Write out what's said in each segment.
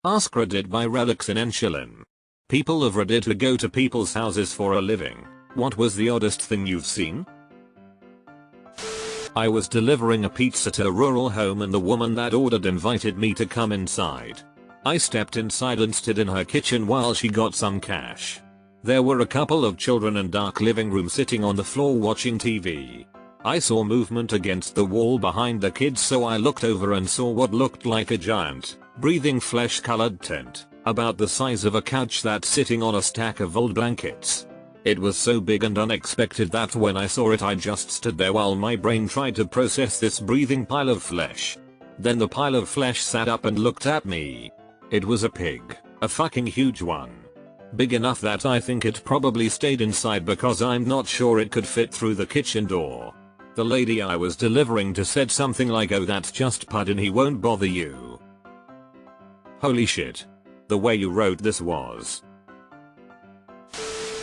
AskReddit by Relics in Enchilin. People of Reddit who go to people's houses for a living. What was the oddest thing you've seen? I was delivering a pizza to a rural home and the woman that ordered invited me to come inside. I stepped inside and stood in her kitchen while she got some cash. There were a couple of children in dark living room sitting on the floor watching TV. I saw movement against the wall behind the kids, so I looked over and saw what looked like a giant, breathing flesh-colored tent, about the size of a couch that's sitting on a stack of old blankets. It was so big and unexpected that when I saw it I just stood there while my brain tried to process this breathing pile of flesh. Then the pile of flesh sat up and looked at me. It was a pig, a fucking huge one. Big enough that I think it probably stayed inside because I'm not sure it could fit through the kitchen door. The lady I was delivering to said something like, "Oh, that's just Pud and he won't bother you." Holy shit. The way you wrote this was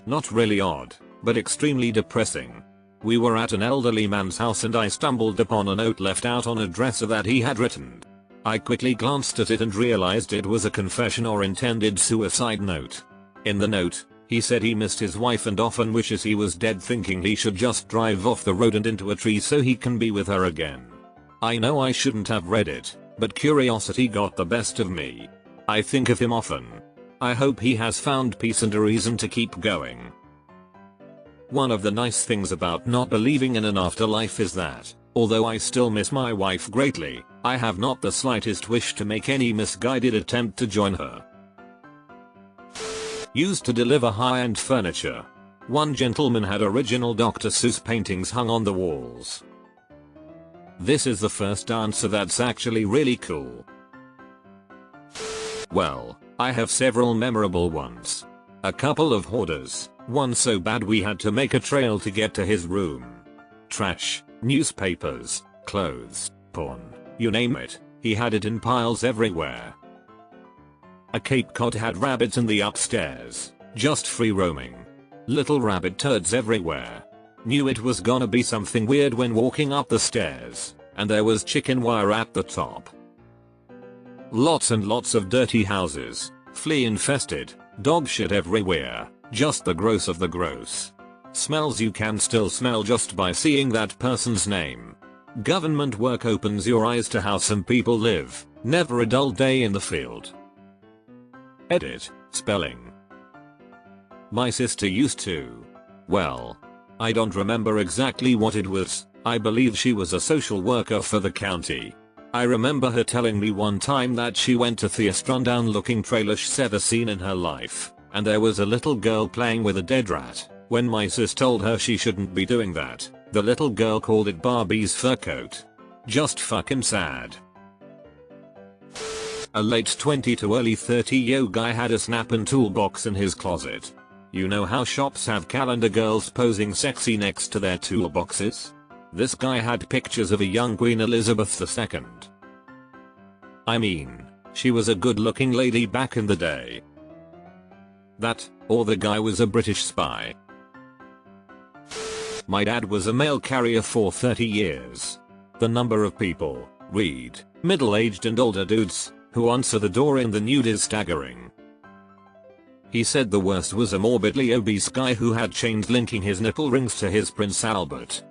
not really odd, but extremely depressing. We were at an elderly man's house and I stumbled upon a note left out on a dresser that he had written. I quickly glanced at it and realized it was a confession or intended suicide note. In the note, he said he missed his wife and often wishes he was dead, thinking he should just drive off the road and into a tree so he can be with her again. I know I shouldn't have read it, but curiosity got the best of me. I think of him often. I hope he has found peace and a reason to keep going. One of the nice things about not believing in an afterlife is that, although I still miss my wife greatly, I have not the slightest wish to make any misguided attempt to join her. Used to deliver high-end furniture. One gentleman had original Dr. Seuss paintings hung on the walls. This is the first answer that's actually really cool. Well, I have several memorable ones. A couple of hoarders, one so bad we had to make a trail to get to his room. Trash, newspapers, clothes, porn, you name it, he had it in piles everywhere. A Cape Cod had rabbits in the upstairs, just free roaming. Little rabbit turds everywhere. Knew it was gonna be something weird when walking up the stairs, and there was chicken wire at the top. Lots and lots of dirty houses, flea infested, dog shit everywhere, just the gross of the gross. Smells you can still smell just by seeing that person's name. Government work opens your eyes to how some people live, never a dull day in the field. Edit, spelling. My sister used to. Well, I don't remember exactly what it was. I believe she was a social worker for the county. I remember her telling me one time that she went to the rundown looking trailish set a scene in her life, and there was a little girl playing with a dead rat. When my sis told her she shouldn't be doing that, the little girl called it Barbie's fur coat. Just fucking sad. A late 20 to early 30-year guy had a snap-in toolbox in his closet. You know how shops have calendar girls posing sexy next to their toolboxes? This guy had pictures of a young Queen Elizabeth II. I mean, she was a good-looking lady back in the day. That, or the guy was a British spy. My dad was a mail carrier for 30 years. The number of people, read, middle-aged and older dudes, who answer the door in the nude is staggering. He said the worst was a morbidly obese guy who had chains linking his nipple rings to his Prince Albert.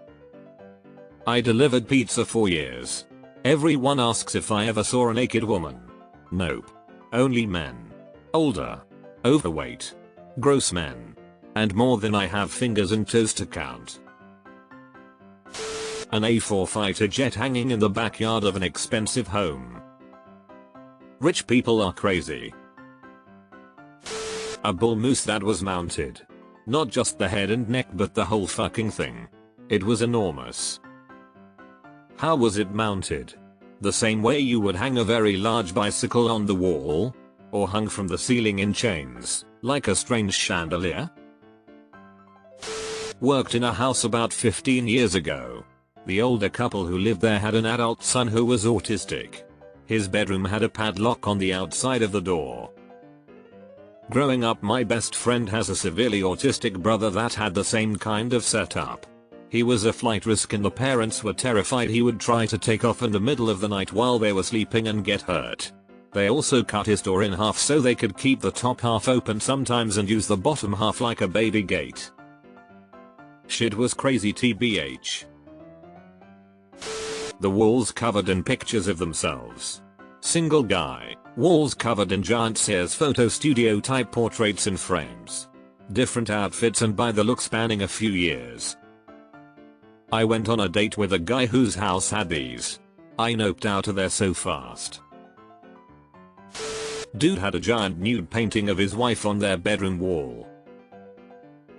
I delivered pizza for years. Everyone asks if I ever saw a naked woman. Nope. Only men. Older. Overweight. Gross men. And more than I have fingers and toes to count. An A4 fighter jet hanging in the backyard of an expensive home. Rich people are crazy. A bull moose that was mounted. Not just the head and neck but the whole fucking thing. It was enormous. How was it mounted? The same way you would hang a very large bicycle on the wall? Or hung from the ceiling in chains, like a strange chandelier? Worked in a house about 15 years ago. The older couple who lived there had an adult son who was autistic. His bedroom had a padlock on the outside of the door. Growing up, my best friend has a severely autistic brother that had the same kind of setup. He was a flight risk and the parents were terrified he would try to take off in the middle of the night while they were sleeping and get hurt. They also cut his door in half so they could keep the top half open sometimes and use the bottom half like a baby gate. Shit was crazy tbh. The walls covered in pictures of themselves. Single guy, walls covered in giant Sears photo studio type portraits in frames. Different outfits and by the look spanning a few years. I went on a date with a guy whose house had these. I noped out of there so fast. Dude had a giant nude painting of his wife on their bedroom wall.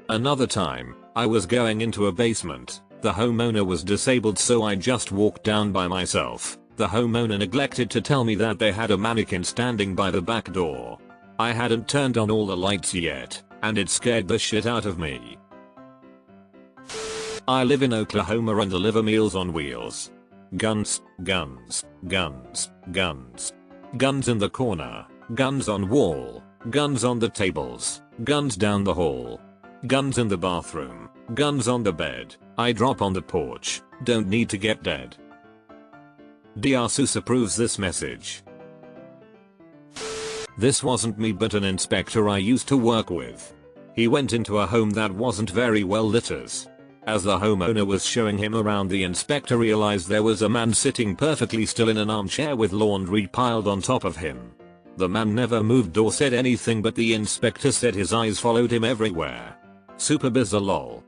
Another time, I was going into a basement. The homeowner was disabled so I just walked down by myself. The homeowner neglected to tell me that they had a mannequin standing by the back door. I hadn't turned on all the lights yet, and it scared the shit out of me. I live in Oklahoma and deliver meals on wheels. Guns, guns, guns, guns. Guns in the corner. Guns on wall. Guns on the tables. Guns down the hall. Guns in the bathroom. Guns on the bed. I drop on the porch. Don't need to get dead. Diasus approves this message. This wasn't me but an inspector I used to work with. He went into a home that wasn't very well lit. As the homeowner was showing him around, the inspector realized there was a man sitting perfectly still in an armchair with laundry piled on top of him. The man never moved or said anything, but the inspector said his eyes followed him everywhere. Super bizarre lol.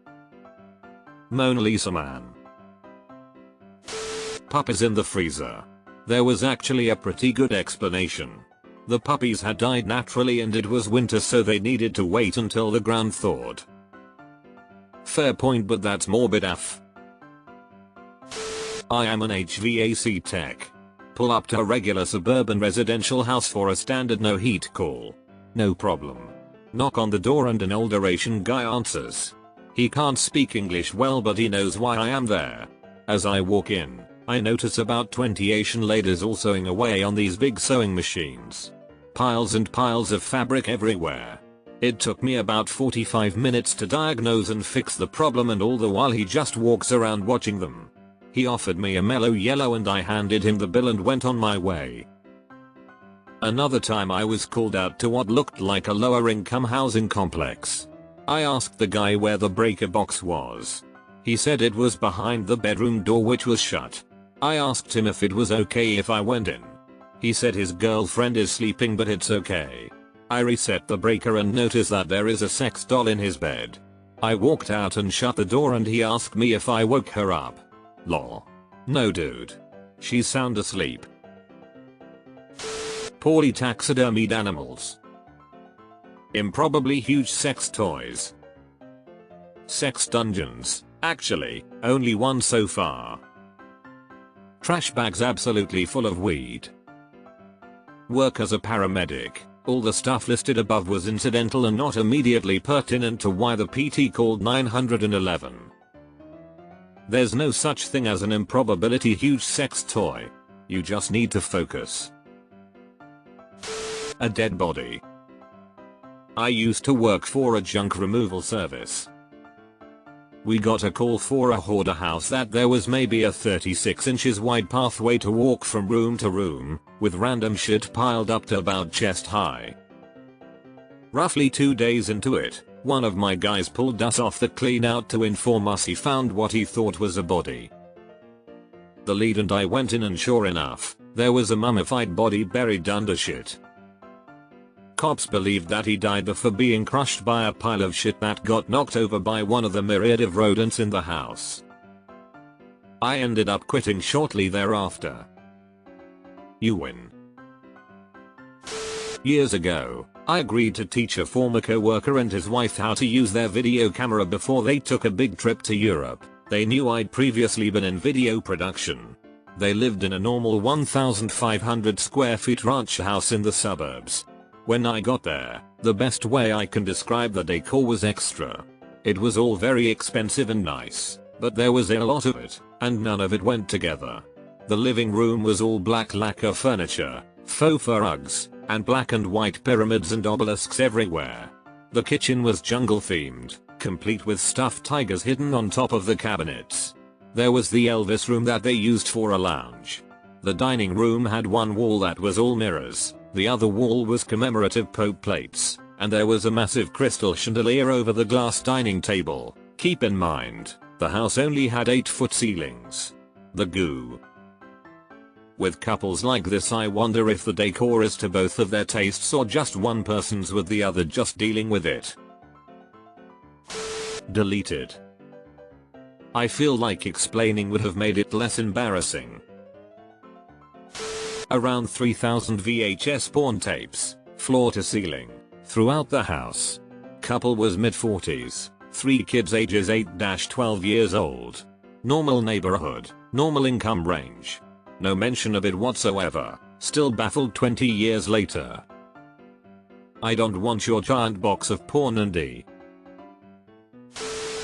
Mona Lisa man. Puppies in the freezer. There was actually a pretty good explanation. The puppies had died naturally and it was winter so they needed to wait until the ground thawed. Fair point, but that's morbid af. I am an HVAC tech. Pull up to a regular suburban residential house for a standard no heat call. No problem. Knock on the door and an older Asian guy answers. He can't speak English well but he knows why I am there. As I walk in, I notice about 20 Asian ladies all sewing away on these big sewing machines. Piles and piles of fabric everywhere. It took me about 45 minutes to diagnose and fix the problem, and all the while he just walks around watching them. He offered me a mellow yellow and I handed him the bill and went on my way. Another time I was called out to what looked like a lower income housing complex. I asked the guy where the breaker box was. He said it was behind the bedroom door which was shut. I asked him if it was okay if I went in. He said his girlfriend is sleeping but it's okay. I reset the breaker and noticed that there is a sex doll in his bed. I walked out and shut the door and he asked me if I woke her up. Lol. No dude. She's sound asleep. Poorly taxidermied animals. Improbably huge sex toys. Sex dungeons. Actually, only one so far. Trash bags absolutely full of weed. Work as a paramedic. All the stuff listed above was incidental and not immediately pertinent to why the PT called 911. There's no such thing as an improbability huge sex toy. You just need to focus. A dead body. I used to work for a junk removal service. We got a call for a hoarder house that there was maybe a 36 inches wide pathway to walk from room to room, with random shit piled up to about chest high. Roughly 2 days into it, one of my guys pulled us off the clean out to inform us he found what he thought was a body. The lead and I went in and sure enough, there was a mummified body buried under shit. Cops believed that he died before being crushed by a pile of shit that got knocked over by one of the myriad of rodents in the house. I ended up quitting shortly thereafter. You win. Years ago, I agreed to teach a former co-worker and his wife how to use their video camera before they took a big trip to Europe. They knew I'd previously been in video production. They lived in a normal 1,500 square feet ranch house in the suburbs. When I got there, the best way I can describe the decor was extra. It was all very expensive and nice, but there was a lot of it, and none of it went together. The living room was all black lacquer furniture, faux fur rugs, and black and white pyramids and obelisks everywhere. The kitchen was jungle themed, complete with stuffed tigers hidden on top of the cabinets. There was the Elvis room that they used for a lounge. The dining room had one wall that was all mirrors, the other wall was commemorative Pope plates, and there was a massive crystal chandelier over the glass dining table. Keep in mind, the house only had 8-foot ceilings. The goo. With couples like this, I wonder if the decor is to both of their tastes or just one person's with the other just dealing with it. Deleted. I feel like explaining would have made it less embarrassing. Around 3,000 VHS porn tapes, floor to ceiling, throughout the house. Couple was mid-40s, 3 kids ages 8-12 years old. Normal neighborhood, normal income range. No mention of it whatsoever, still baffled 20 years later. I don't want your giant box of porn and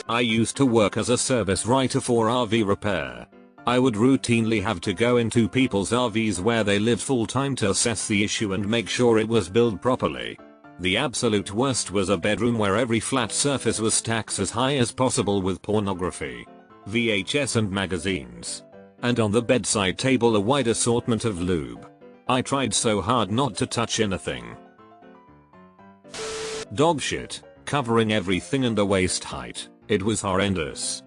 I used to work as a service writer for RV repair. I would routinely have to go into people's RVs where they lived full time to assess the issue and make sure it was built properly. The absolute worst was a bedroom where every flat surface was stacked as high as possible with pornography, VHS and magazines. And on the bedside table a wide assortment of lube. I tried so hard not to touch anything. Dog shit, covering everything and the waist height. It was horrendous.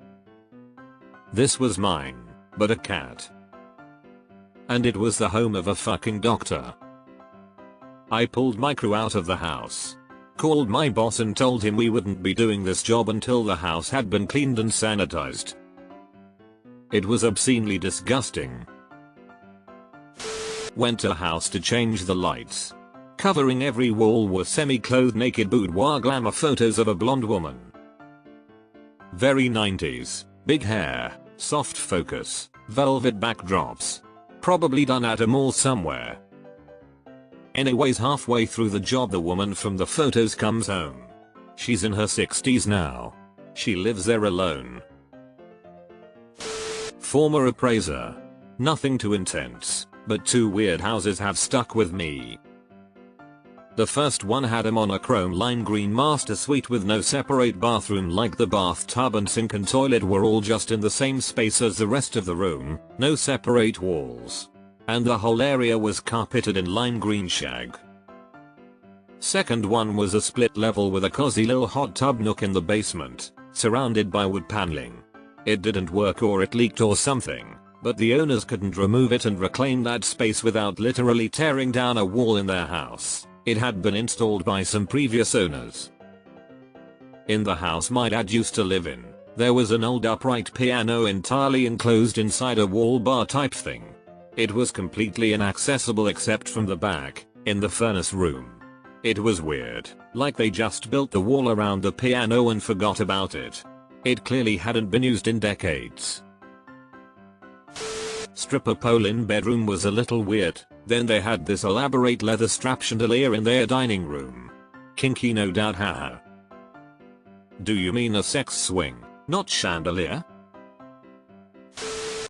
This was mine, but a cat. And it was the home of a fucking doctor. I pulled my crew out of the house. Called my boss and told him we wouldn't be doing this job until the house had been cleaned and sanitized. It was obscenely disgusting. Went to a house to change the lights. Covering every wall were semi-clothed naked boudoir glamour photos of a blonde woman. Very 90s, big hair, soft focus, velvet backdrops. Probably done at a mall somewhere. Anyways, halfway through the job the woman from the photos comes home. She's in her 60s now. She lives there alone. Former appraiser. Nothing too intense, but 2 weird houses have stuck with me. The first one had a monochrome lime green master suite with no separate bathroom, like the bathtub and sink and toilet were all just in the same space as the rest of the room, no separate walls. And the whole area was carpeted in lime green shag. Second one was a split level with a cozy little hot tub nook in the basement, surrounded by wood paneling. It didn't work or it leaked or something, but the owners couldn't remove it and reclaim that space without literally tearing down a wall in their house. It had been installed by some previous owners. In the house my dad used to live in, there was an old upright piano entirely enclosed inside a wall bar type thing. It was completely inaccessible except from the back, in the furnace room. It was weird, like they just built the wall around the piano and forgot about it. It clearly hadn't been used in decades. Stripper pole in bedroom was a little weird. Then they had this elaborate leather strap chandelier in their dining room. Kinky no doubt, haha. Do you mean a sex swing, not chandelier?